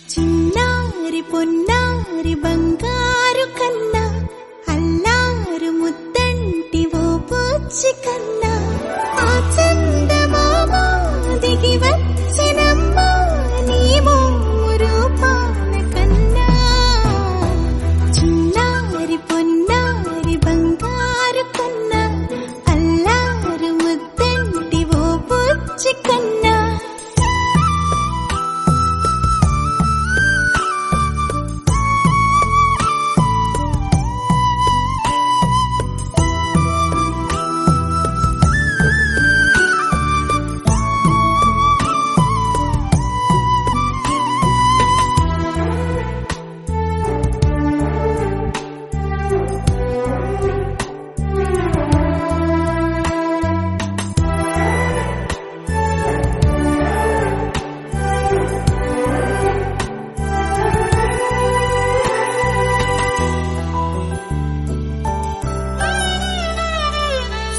చిన్నారి పొన్నారి బంగారు కన్నా అల్లారు ముద్దంటి ఓ బుజ్జి కన్నా ఆ చందమామ దిగి వచ్చినమ్మా నీ మోము రూపాన కన్నా చిన్నారి పొన్నారి బంగారు కన్నా అల్లారు ముద్దంటి ఓ బుజ్జి కన్నా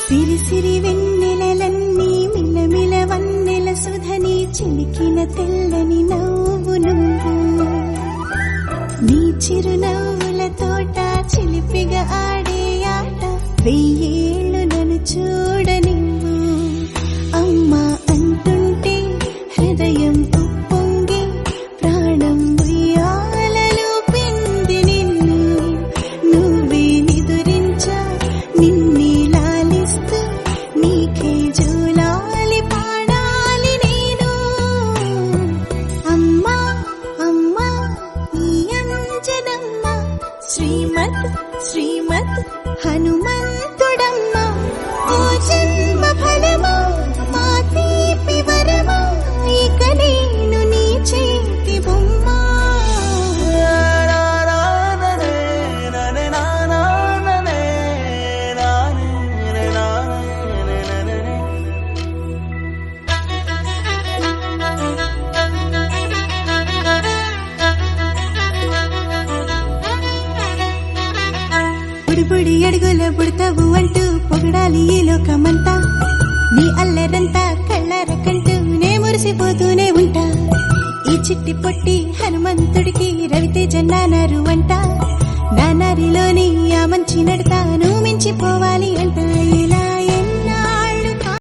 సిరి సిరి వెన్నెలలన్నీ మిలమిల వన్నెల సుధని చిలికిన తెల్లని నవ్వు నువ్వు నీ చిరునవ్వుల తోట చిలిపిగా ఆడే ఆట వెయ్యేళ్ళు నన్ను చూడ నువ్వు అమ్మా అంటుంటే హృదయం ఉప్పొంగి ప్రాణం ఉయ్యాలలో పిండి నిన్ను నువ్వే నిదురించా నిన్నే లాలిస్తూ నీకే జోలాలి పాడాలి నేను అమ్మా అమ్మా ఈ అంజనమ్మ శ్రీమత్ శ్రీమత్ హనుమంతుడమ్మ ఓ జన్మ ఫలమా మా తీపి వరమా ఇక నేను నీ చేతి బొమ్మ బుడి అడుగుల బుడతావు అంటూ పొగడాలి ఈ లోకమంతా నీ అల్లరంతా కళ్ళారకంటూ నే మురిసిపోతూనే ఉంటా ఈ చిట్టి పొట్టి హనుమంతుడికి రవితేజ నానారు అంట నానారిలోని ఆ మంచి నడతా నువ్వు మించిపోవాలి అంట ఇలా